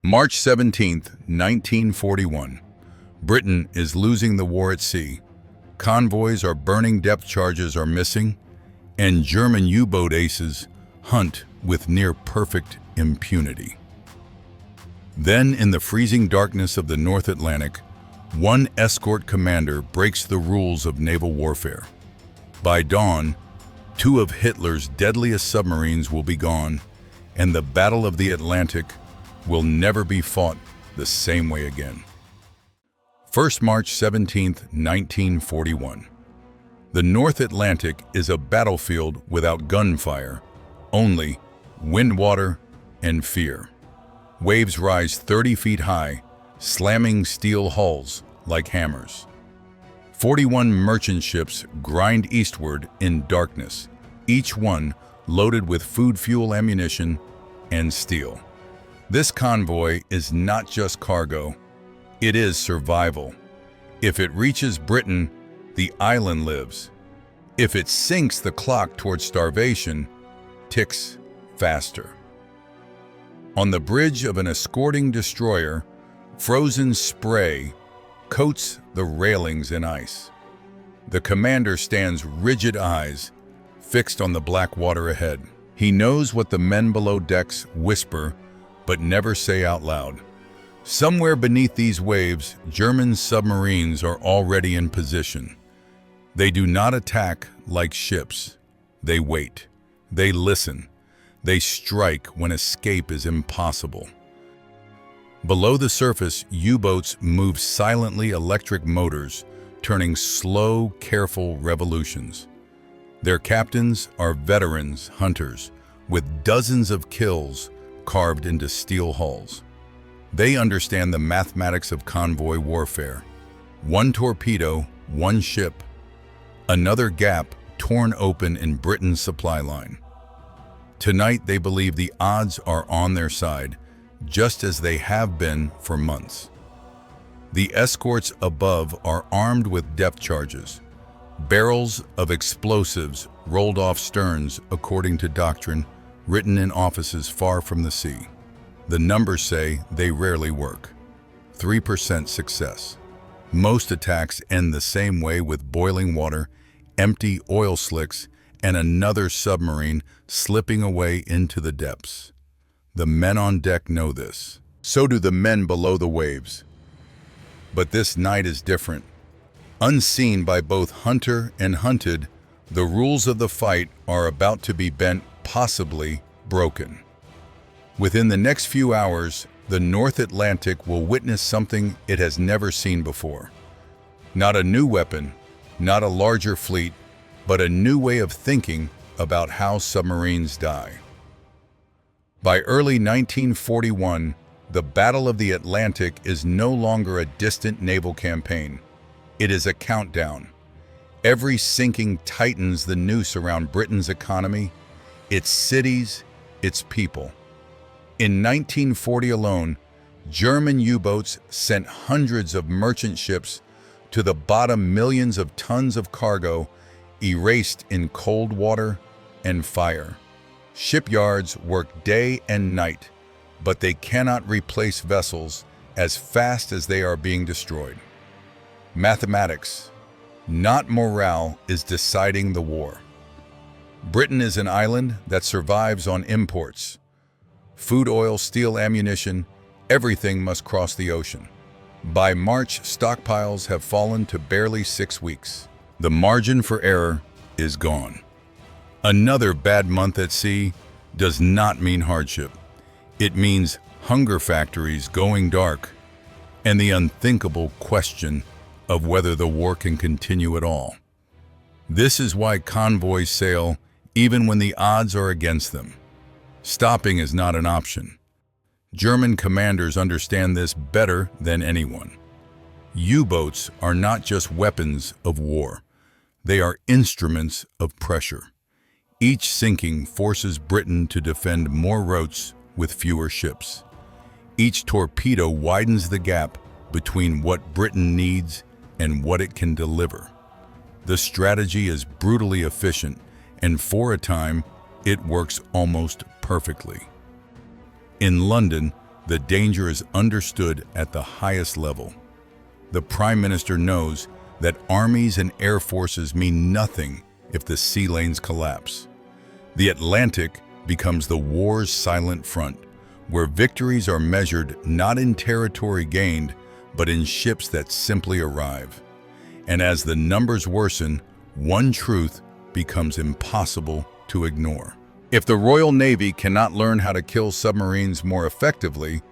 March 17th, 1941. Britain is losing the war at sea. Convoys are burning, depth charges are missing, and German U-boat aces hunt with near-perfect impunity. Then, in the freezing darkness of the North Atlantic, one escort commander breaks the rules of naval warfare. By dawn, two of Hitler's deadliest submarines will be gone, and the Battle of the Atlantic will never be fought the same way again. 1st March 17th, 1941. The North Atlantic is a battlefield without gunfire, only wind, water, and fear. Waves rise 30 feet high, slamming steel hulls like hammers. 41 merchant ships grind eastward in darkness, each one loaded with food, fuel, ammunition, and steel. This convoy is not just cargo, it is survival. If it reaches Britain, the island lives. If it sinks, the clock towards starvation ticks faster. On the bridge of an escorting destroyer, frozen spray coats the railings in ice. The commander stands, rigid eyes fixed on the black water ahead. He knows what the men below decks whisper but never say out loud. Somewhere beneath these waves, German submarines are already in position. They do not attack like ships. They wait. They listen. They strike when escape is impossible. Below the surface, U-boats move silently, electric motors turning slow, careful revolutions. Their captains are veterans hunters with dozens of kills carved into steel hulls. They understand the mathematics of convoy warfare. One torpedo, one ship, another gap torn open in Britain's supply line. Tonight they believe the odds are on their side, just as they have been for months. The escorts above are armed with depth charges, barrels of explosives rolled off sterns according to doctrine written in offices far from the sea. The numbers say they rarely work. 3% success. Most attacks end the same way, with boiling water, empty oil slicks, and another submarine slipping away into the depths. The men on deck know this. So do the men below the waves. But this night is different. Unseen by both hunter and hunted, the rules of the fight are about to be bent, possibly broken. Within the next few hours, the North Atlantic will witness something it has never seen before. Not a new weapon, not a larger fleet, but a new way of thinking about how submarines die. By early 1941, the Battle of the Atlantic is no longer a distant naval campaign. It is a countdown. Every sinking tightens the noose around Britain's economy, its cities, its people. In 1940 alone, German U-boats sent hundreds of merchant ships to the bottom, millions of tons of cargo erased in cold water and fire. Shipyards work day and night, but they cannot replace vessels as fast as they are being destroyed. Mathematics, not morale, is deciding the war. Britain is an island that survives on imports. Food, oil, steel, ammunition, everything must cross the ocean. By March, stockpiles have fallen to barely 6 weeks. The margin for error is gone. Another bad month at sea does not mean hardship. It means hunger factories going dark and the unthinkable question of whether the war can continue at all. This is why convoys sail even when the odds are against them. Stopping is not an option. German commanders understand this better than anyone. U-boats are not just weapons of war. They are instruments of pressure. Each sinking forces Britain to defend more routes with fewer ships. Each torpedo widens the gap between what Britain needs and what it can deliver. The strategy is brutally efficient, and for a time, it works almost perfectly. In London, The danger is understood at the highest level. The Prime Minister knows that armies and air forces mean nothing if the sea lanes collapse. The Atlantic becomes the war's silent front, where victories are measured not in territory gained, but in ships that simply arrive. And as the numbers worsen, one truth becomes impossible to ignore. If the Royal Navy cannot learn how to kill submarines more effectively,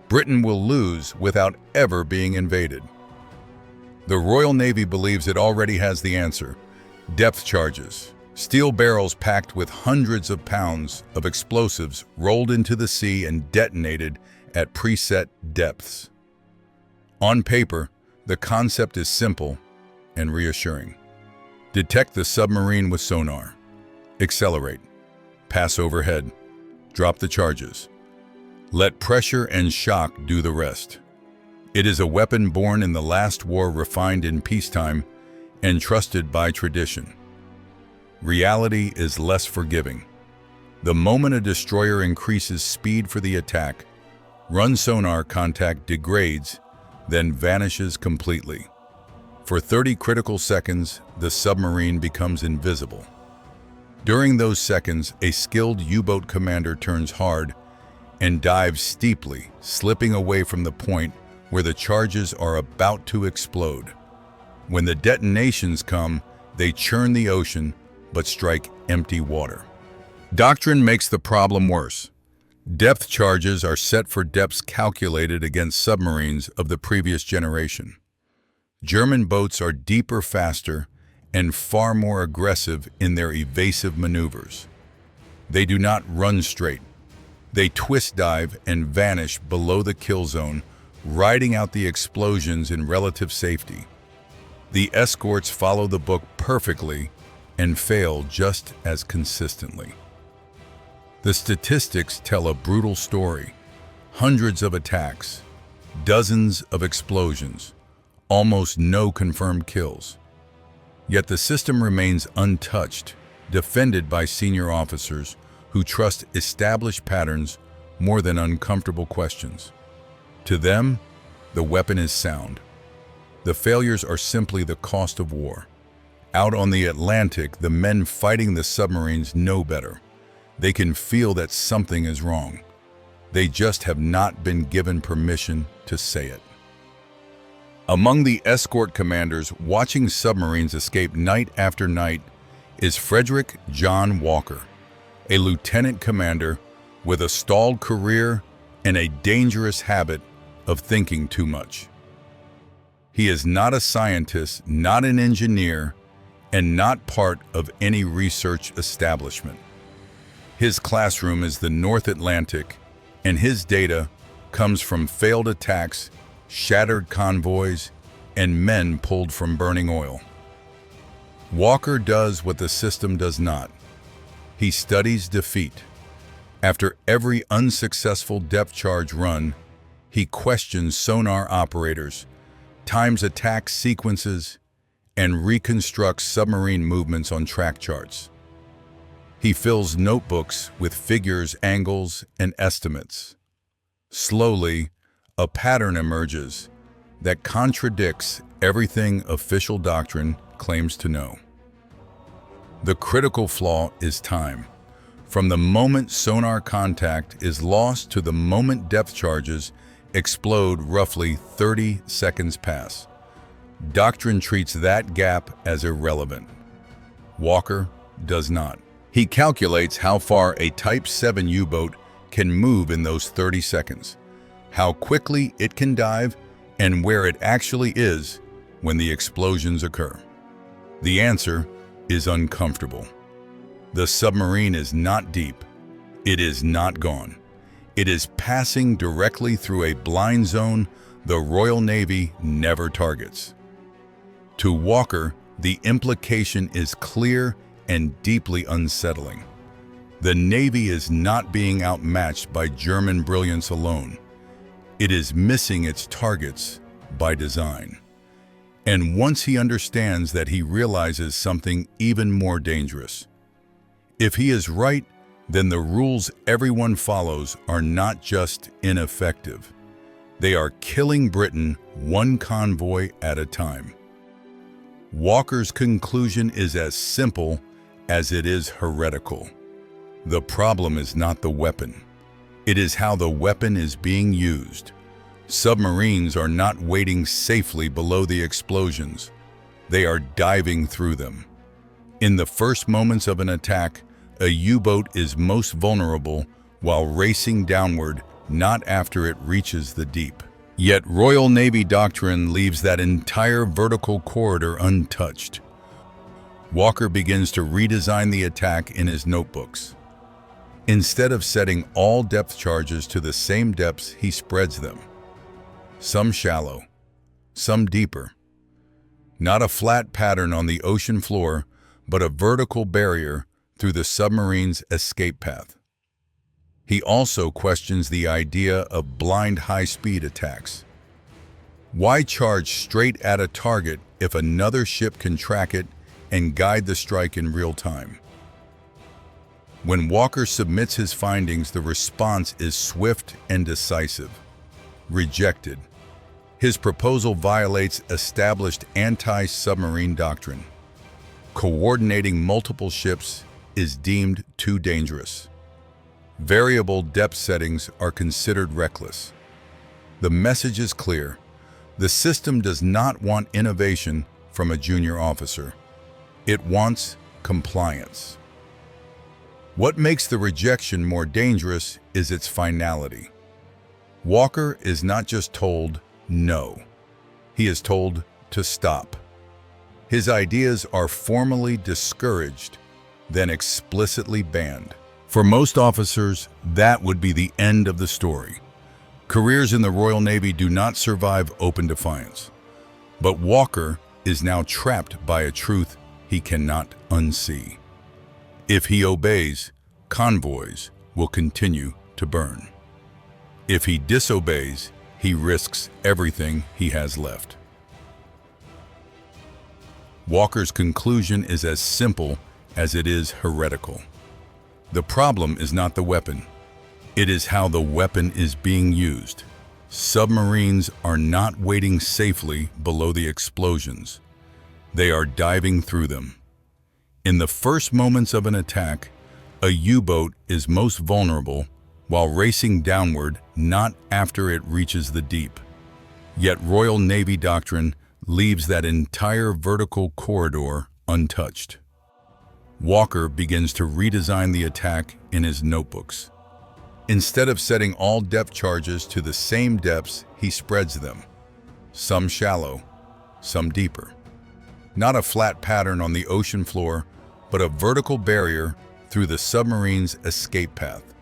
Britain will lose without ever being invaded. The Royal Navy believes it already has the answer: depth charges. Steel barrels packed with hundreds of pounds of explosives rolled into the sea and detonated at preset depths. On paper, the concept is simple and reassuring. Detect the submarine with sonar. Accelerate. Pass overhead. Drop the charges. Let pressure and shock do the rest. It is a weapon born in the last war, refined in peacetime, and trusted by tradition. Reality is less forgiving. The moment a destroyer increases speed for the attack, run sonar contact degrades, then vanishes completely. For 30 critical seconds, the submarine becomes invisible. During those seconds, a skilled U-boat commander turns hard and dives steeply, slipping away from the point where the charges are about to explode. When the detonations come, they churn the ocean but strike empty water. Doctrine makes the problem worse. Depth charges are set for depths calculated against submarines of the previous generation. German boats are deeper, faster, and far more aggressive in their evasive maneuvers. They do not run straight. They twist dive and vanish below the kill zone, riding out the explosions in relative safety. The escorts follow the book perfectly and fail just as consistently. The statistics tell a brutal story. Hundreds of attacks, dozens of explosions, almost no confirmed kills. Yet the system remains untouched, defended by senior officers who trust established patterns more than uncomfortable questions. To them, the weapon is sound. The failures are simply the cost of war. Out on the Atlantic, the men fighting the submarines know better. They can feel that something is wrong. They just have not been given permission to say it. Among the escort commanders watching submarines escape night after night is Frederick John Walker, a lieutenant commander with a stalled career and a dangerous habit of thinking too much. He is not a scientist, not an engineer, and not part of any research establishment. His classroom is the North Atlantic, and his data comes from failed attacks, shattered convoys, and men pulled from burning oil. Walker does what the system does not. He studies defeat. After every unsuccessful depth charge run, he questions sonar operators, times attack sequences, and reconstructs submarine movements on track charts. He fills notebooks with figures, angles, and estimates. Slowly, a pattern emerges that contradicts everything official doctrine claims to know. The critical flaw is time. From the moment sonar contact is lost to the moment depth charges explode, roughly 30 seconds pass. Doctrine treats that gap as irrelevant. Walker does not. He calculates how far a Type 7 U-boat can move in those 30 seconds, how quickly it can dive, and where it actually is when the explosions occur. The answer is uncomfortable. The submarine is not deep. It is not gone. It is passing directly through a blind zone the Royal Navy never targets. To Walker, the implication is clear and deeply unsettling. The Navy is not being outmatched by German brilliance alone. It is missing its targets by design. And once he understands that, he realizes something even more dangerous. If he is right, then the rules everyone follows are not just ineffective. They are killing Britain one convoy at a time. Walker's conclusion is as simple as it is heretical. The problem is not the weapon. It is how the weapon is being used. Submarines are not waiting safely below the explosions. They are diving through them. In the first moments of an attack, a U-boat is most vulnerable while racing downward, not after it reaches the deep. Yet Royal Navy doctrine leaves that entire vertical corridor untouched. Walker begins to redesign the attack in his notebooks. Instead of setting all depth charges to the same depths, he spreads them. Some shallow, some deeper. Not a flat pattern on the ocean floor, but a vertical barrier through the submarine's escape path. He also questions the idea of blind high-speed attacks. Why charge straight at a target if another ship can track it and guide the strike in real time? When Walker submits his findings, the response is swift and decisive. Rejected. His proposal violates established anti-submarine doctrine. Coordinating multiple ships is deemed too dangerous. Variable depth settings are considered reckless. The message is clear. The system does not want innovation from a junior officer. It wants compliance. What makes the rejection more dangerous is its finality. Walker is not just told no. He is told to stop. His ideas are formally discouraged, then explicitly banned. For most officers, that would be the end of the story. Careers in the Royal Navy do not survive open defiance. But Walker is now trapped by a truth he cannot unsee. If he obeys, convoys will continue to burn. If he disobeys, he risks everything he has left. Walker's conclusion is as simple as it is heretical. The problem is not the weapon. It is how the weapon is being used. Submarines are not waiting safely below the explosions. They are diving through them. In the first moments of an attack, a U-boat is most vulnerable while racing downward, not after it reaches the deep. Yet Royal Navy doctrine leaves that entire vertical corridor untouched. Walker begins to redesign the attack in his notebooks. Instead of setting all depth charges to the same depths, he spreads them. Some shallow, some deeper. Not a flat pattern on the ocean floor, but a vertical barrier through the submarine's escape path.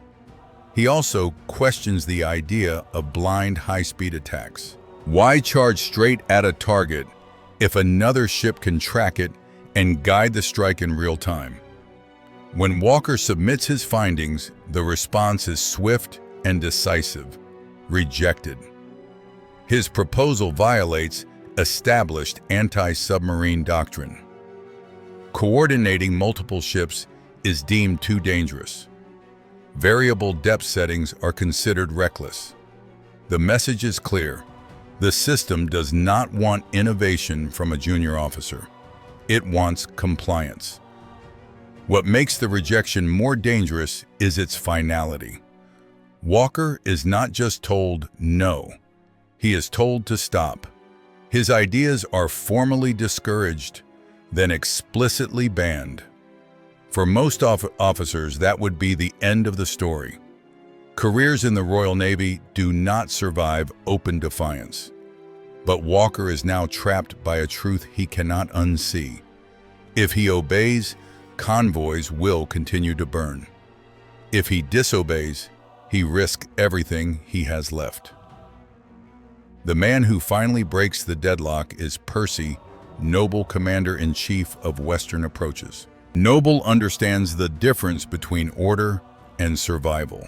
He also questions the idea of blind high-speed attacks. Why charge straight at a target if another ship can track it and guide the strike in real time? When Walker submits his findings, the response is swift and decisive. Rejected. His proposal violates established anti-submarine doctrine. Coordinating multiple ships is deemed too dangerous. Variable depth settings are considered reckless. The message is clear. The system does not want innovation from a junior officer. It wants compliance. What makes the rejection more dangerous is its finality. Walker is not just told no. He is told to stop. His ideas are formally discouraged, then explicitly banned. For most officers, that would be the end of the story. Careers in the Royal Navy do not survive open defiance. But Walker is now trapped by a truth he cannot unsee. If he obeys, convoys will continue to burn. If he disobeys, he risks everything he has left. The man who finally breaks the deadlock is Percy, Noble Commander-in-Chief of Western Approaches. Noble understands the difference between order and survival.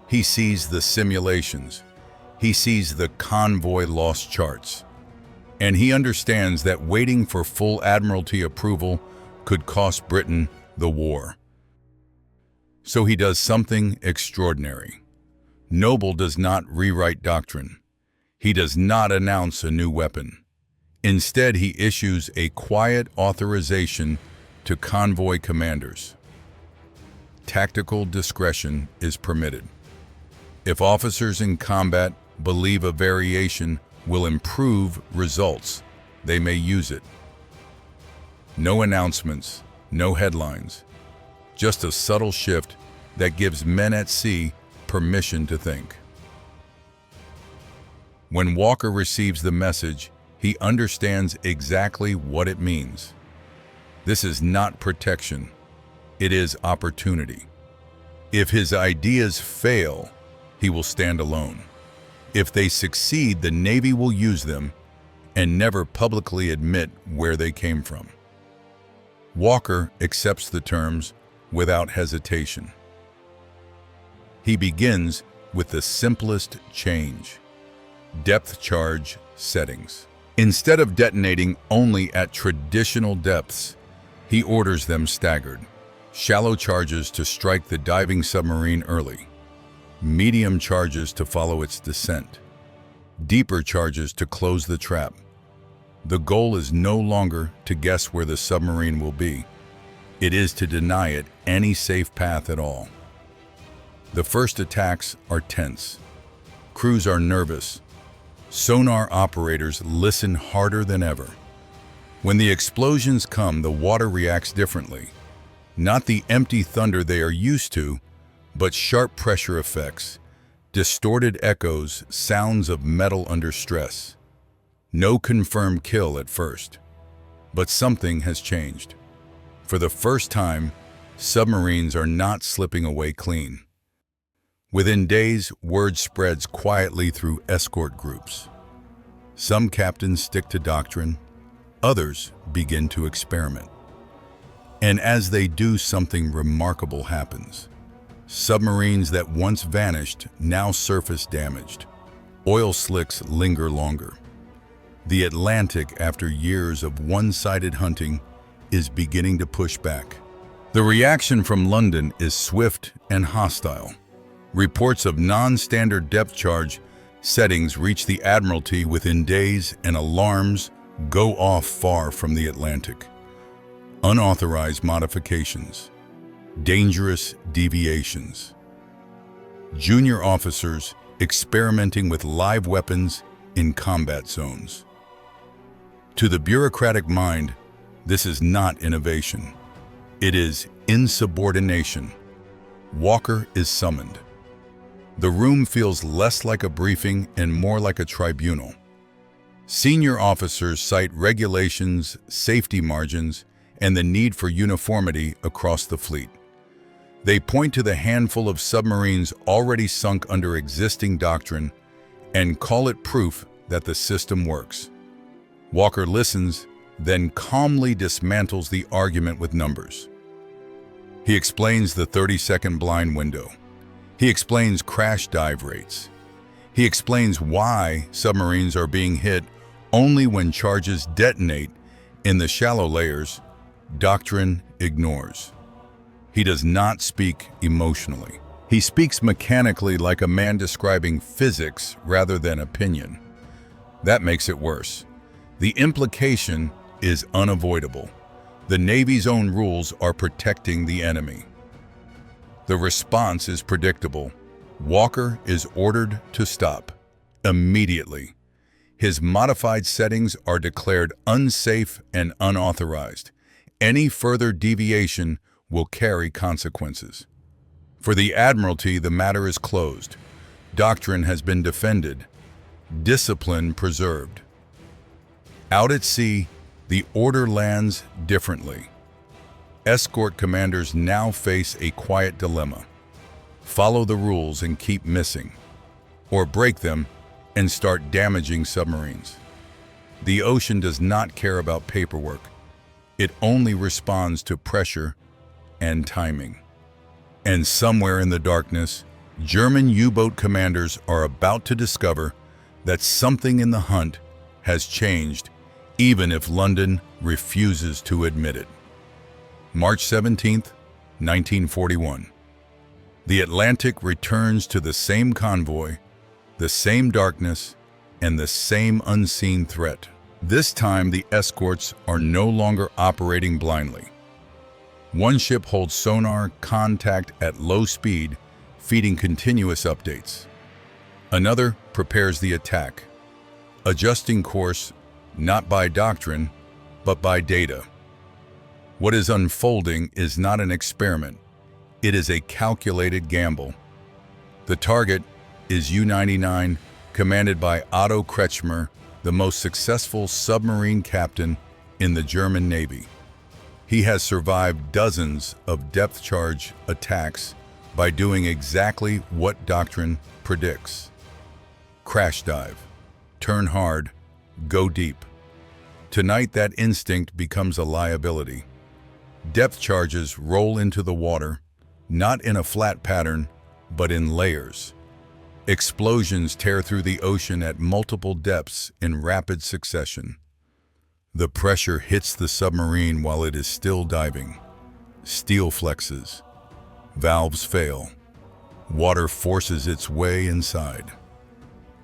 He sees the simulations. He sees the convoy loss charts. And he understands that waiting for full Admiralty approval could cost Britain the war. So he does something extraordinary. Noble does not rewrite doctrine. He does not announce a new weapon. Instead, he issues a quiet authorization to convoy commanders. Tactical discretion is permitted. If officers in combat believe a variation will improve results, they may use it. No announcements, no headlines, just a subtle shift that gives men at sea permission to think. When Walker receives the message, he understands exactly what it means. This is not protection, it is opportunity. If his ideas fail, he will stand alone. If they succeed, the Navy will use them and never publicly admit where they came from. Walker accepts the terms without hesitation. He begins with the simplest change: depth charge settings. Instead of detonating only at traditional depths, he orders them staggered. Shallow charges to strike the diving submarine early, medium charges to follow its descent, deeper charges to close the trap. The goal is no longer to guess where the submarine will be. It is to deny it any safe path at all. The first attacks are tense. Crews are nervous. Sonar operators listen harder than ever. When the explosions come, the water reacts differently. Not the empty thunder they are used to, but sharp pressure effects, distorted echoes, sounds of metal under stress. No confirmed kill at first, but something has changed. For the first time, submarines are not slipping away clean. Within days, word spreads quietly through escort groups. Some captains stick to doctrine, others begin to experiment. And as they do, something remarkable happens. Submarines that once vanished now surface damaged. Oil slicks linger longer. The Atlantic, after years of one-sided hunting, is beginning to push back. The reaction from London is swift and hostile. Reports of non-standard depth charge settings reach the Admiralty within days, and alarms go off far from the Atlantic. Unauthorized modifications, dangerous deviations. Junior officers experimenting with live weapons in combat zones. To the bureaucratic mind, this is not innovation. It is insubordination. Walker is summoned. The room feels less like a briefing and more like a tribunal. Senior officers cite regulations, safety margins, and the need for uniformity across the fleet. They point to the handful of submarines already sunk under existing doctrine and call it proof that the system works. Walker listens, then calmly dismantles the argument with numbers. He explains the 30-second blind window. He explains crash dive rates. He explains why submarines are being hit only when charges detonate in the shallow layers doctrine ignores. He does not speak emotionally. He speaks mechanically, like a man describing physics rather than opinion. That makes it worse. The implication is unavoidable. The Navy's own rules are protecting the enemy. The response is predictable. Walker is ordered to stop immediately. His modified settings are declared unsafe and unauthorized. Any further deviation will carry consequences. For the Admiralty, the matter is closed. Doctrine has been defended, discipline preserved. Out at sea, the order lands differently. Escort commanders now face a quiet dilemma: follow the rules and keep missing, or break them and start damaging submarines. The ocean does not care about paperwork. It only responds to pressure and timing. And somewhere in the darkness, German U-boat commanders are about to discover that something in the hunt has changed, even if London refuses to admit it. March 17, 1941. The Atlantic returns to the same convoy, the same darkness, and the same unseen threat. This time, the escorts are no longer operating blindly. One ship holds sonar contact at low speed, feeding continuous updates. Another prepares the attack, adjusting course not by doctrine, but by data. What is unfolding is not an experiment. It is a calculated gamble. The target is U-99, commanded by Otto Kretschmer, the most successful submarine captain in the German Navy. He has survived dozens of depth charge attacks by doing exactly what doctrine predicts. Crash dive, turn hard, go deep. Tonight that instinct becomes a liability. Depth charges roll into the water, not in a flat pattern, but in layers. Explosions tear through the ocean at multiple depths in rapid succession. The pressure hits the submarine while it is still diving. Steel flexes. Valves fail. Water forces its way inside.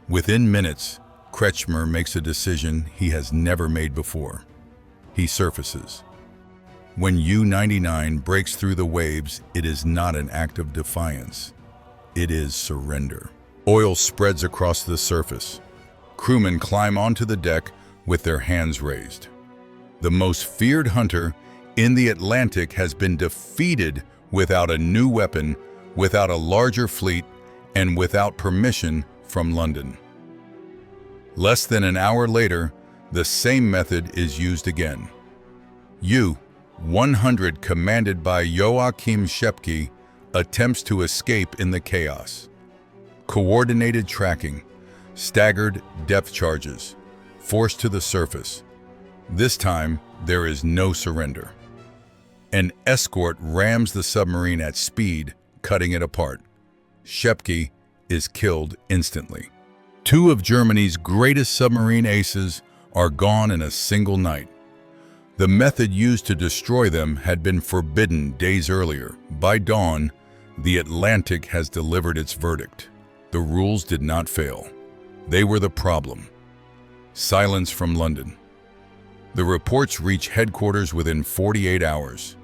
Within minutes, Kretschmer makes a decision he has never made before. He surfaces. When U-99 breaks through the waves, it is not an act of defiance. It is surrender. Oil spreads across the surface. Crewmen climb onto the deck with their hands raised. The most feared hunter in the Atlantic has been defeated without a new weapon, without a larger fleet, and without permission from London. Less than an hour later, the same method is used again. U-100, commanded by Joachim Schepke, attempts to escape in the chaos. Coordinated tracking, staggered depth charges, forced to the surface. This time, there is no surrender. An escort rams the submarine at speed, cutting it apart. Schepke is killed instantly. Two of Germany's greatest submarine aces are gone in a single night. The method used to destroy them had been forbidden days earlier. By dawn, the Atlantic has delivered its verdict. The rules did not fail. They were the problem. Silence from London. The reports reach headquarters within 48 hours.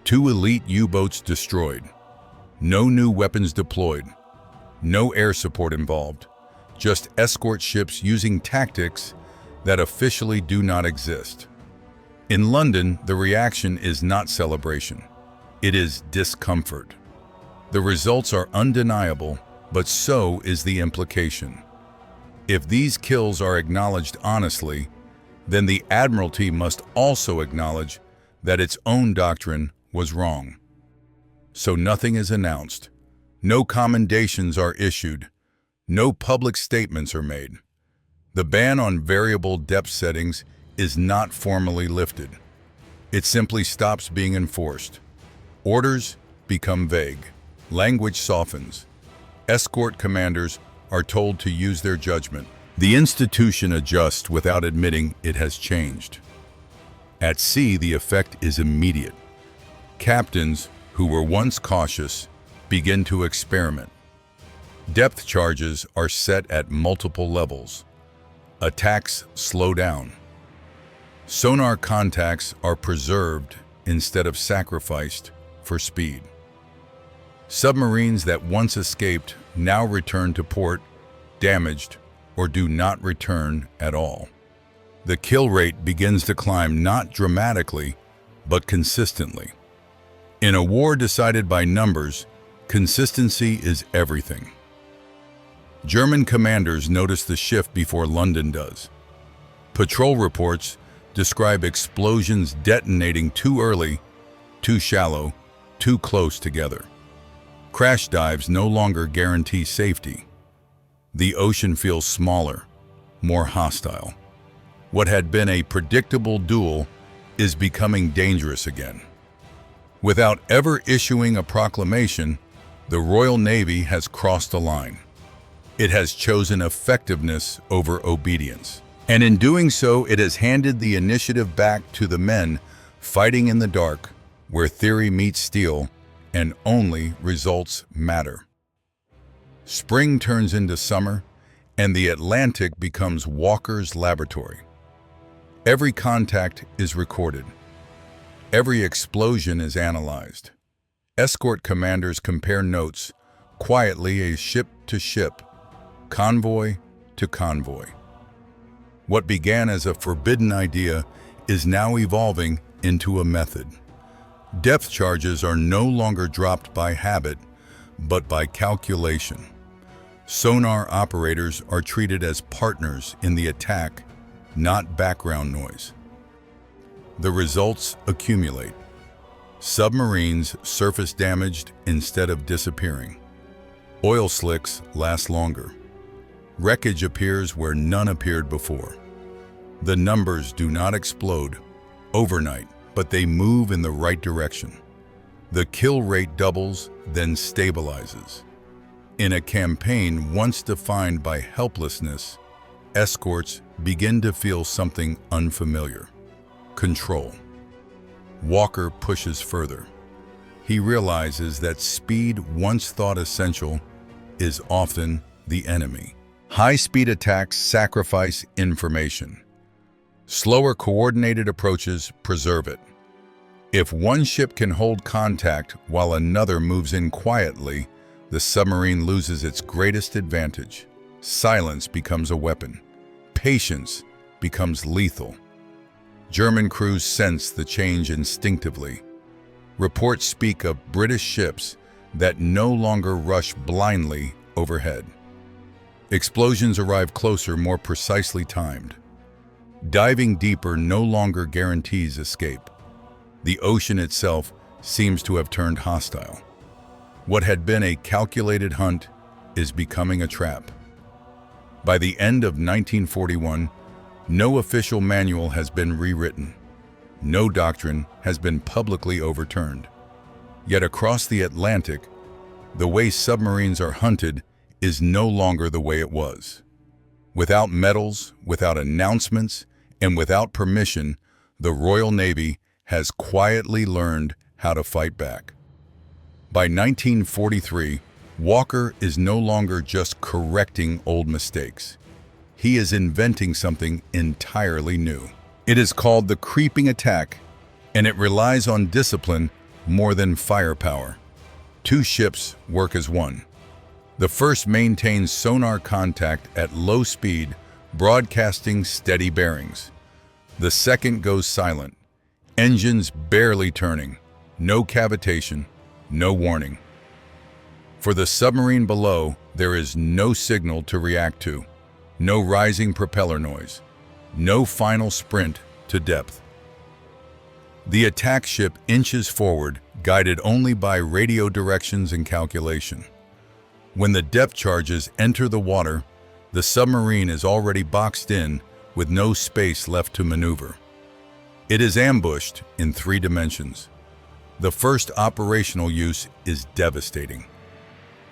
2 elite U-boats destroyed. No new weapons deployed. No air support involved. Just escort ships using tactics that officially do not exist. In London, the reaction is not celebration. It is discomfort. The results are undeniable, but so is the implication. If these kills are acknowledged honestly, then the Admiralty must also acknowledge that its own doctrine was wrong. So nothing is announced. No commendations are issued. No public statements are made. The ban on variable depth settings is not formally lifted. It simply stops being enforced. Orders become vague. Language softens. Escort commanders are told to use their judgment. The institution adjusts without admitting it has changed. At sea, the effect is immediate. Captains who were once cautious begin to experiment. Depth charges are set at multiple levels. Attacks slow down. Sonar contacts are preserved instead of sacrificed for speed. Submarines that once escaped now return to port, damaged, or do not return at all. The kill rate begins to climb not dramatically, but consistently. In a war decided by numbers, consistency is everything. German commanders notice the shift before London does. Patrol reports describe explosions detonating too early, too shallow, too close together. Crash dives no longer guarantee safety. The ocean feels smaller, more hostile. What had been a predictable duel is becoming dangerous again. Without ever issuing a proclamation, the Royal Navy has crossed a line. It has chosen effectiveness over obedience. And in doing so, it has handed the initiative back to the men fighting in the dark, where theory meets steel and only results matter. Spring turns into summer, and the Atlantic becomes Walker's laboratory. Every contact is recorded. Every explosion is analyzed. Escort commanders compare notes, quietly, a ship to ship, convoy to convoy. What began as a forbidden idea is now evolving into a method. Depth charges are no longer dropped by habit, but by calculation. Sonar operators are treated as partners in the attack, not background noise. The results accumulate. Submarines surface damaged instead of disappearing. Oil slicks last longer. Wreckage appears where none appeared before. The numbers do not explode overnight, but they move in the right direction. The kill rate doubles, then stabilizes. In a campaign once defined by helplessness, escorts begin to feel something unfamiliar: control. Walker pushes further. He realizes that speed, once thought essential, is often the enemy. High-speed attacks sacrifice information. Slower, coordinated approaches preserve it. If one ship can hold contact while another moves in quietly, the submarine loses its greatest advantage. Silence becomes a weapon. Patience becomes lethal. German crews sense the change instinctively. Reports speak of British ships that no longer rush blindly overhead. Explosions arrive closer, more precisely timed. Diving deeper no longer guarantees escape. The ocean itself seems to have turned hostile. What had been a calculated hunt is becoming a trap. By the end of 1941, no official manual has been rewritten. No doctrine has been publicly overturned. Yet across the Atlantic, the way submarines are hunted is no longer the way it was. Without medals, without announcements, and without permission, the Royal Navy has quietly learned how to fight back. By 1943, Walker is no longer just correcting old mistakes. He is inventing something entirely new. It is called the creeping attack, and it relies on discipline more than firepower. Two ships work as one. The first maintains sonar contact at low speed, broadcasting steady bearings. The second goes silent, engines barely turning, no cavitation, no warning. For the submarine below, there is no signal to react to, no rising propeller noise, no final sprint to depth. The attack ship inches forward, guided only by radio directions and calculation. When the depth charges enter the water, the submarine is already boxed in with no space left to maneuver. It is ambushed in 3 dimensions. The first operational use is devastating.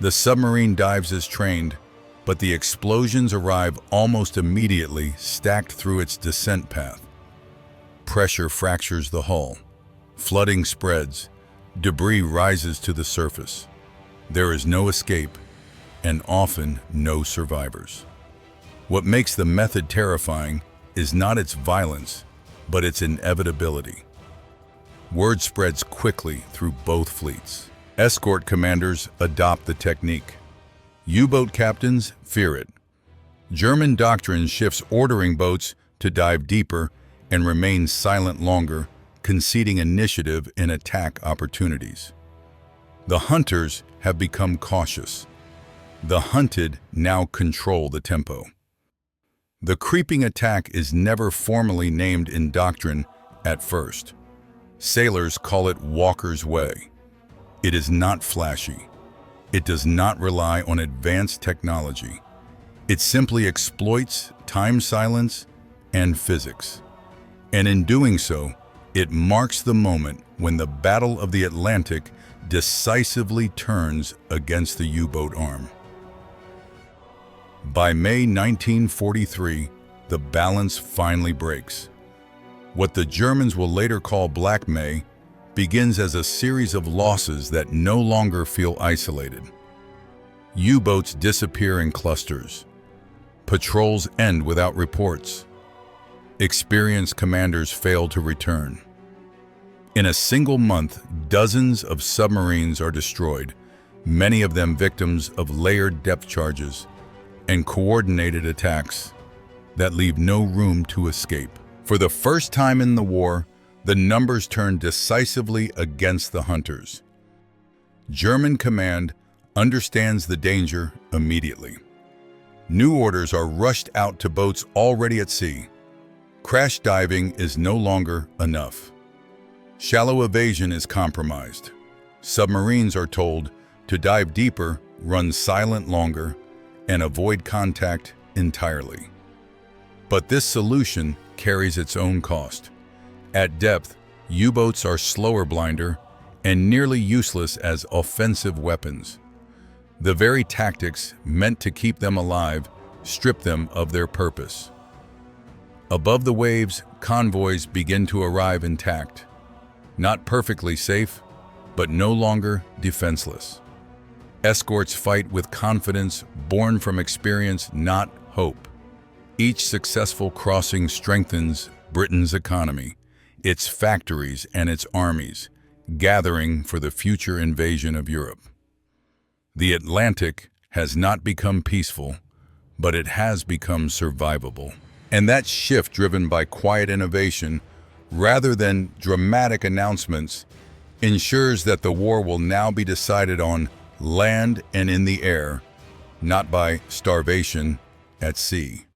The submarine dives as trained, but the explosions arrive almost immediately, stacked through its descent path. Pressure fractures the hull. Flooding spreads. Debris rises to the surface. There is no escape, and often no survivors. What makes the method terrifying is not its violence, but its inevitability. Word spreads quickly through both fleets. Escort commanders adopt the technique. U-boat captains fear it. German doctrine shifts, ordering boats to dive deeper and remain silent longer, conceding initiative in attack opportunities. The hunters have become cautious. The hunted now control the tempo. The creeping attack is never formally named in doctrine at first. Sailors call it Walker's Way. It is not flashy. It does not rely on advanced technology. It simply exploits time silence and physics. And in doing so, it marks the moment when the Battle of the Atlantic decisively turns against the U-boat arm. By May 1943, the balance finally breaks. What the Germans will later call Black May begins as a series of losses that no longer feel isolated. U-boats disappear in clusters. Patrols end without reports. Experienced commanders fail to return. In a single month, dozens of submarines are destroyed, many of them victims of layered depth charges and coordinated attacks that leave no room to escape. For the first time in the war, the numbers turn decisively against the hunters. German command understands the danger immediately. New orders are rushed out to boats already at sea. Crash diving is no longer enough. Shallow evasion is compromised. Submarines are told to dive deeper, run silent longer, and avoid contact entirely. But this solution carries its own cost. At depth, U-boats are slower blinder and nearly useless as offensive weapons. The very tactics meant to keep them alive strip them of their purpose. Above the waves, convoys begin to arrive intact. Not perfectly safe, but no longer defenseless. Escorts fight with confidence born from experience, not hope. Each successful crossing strengthens Britain's economy, its factories and its armies, gathering for the future invasion of Europe. The Atlantic has not become peaceful, but it has become survivable. And that shift, driven by quiet innovation rather than dramatic announcements, ensures that the war will now be decided on land and in the air, not by starvation at sea.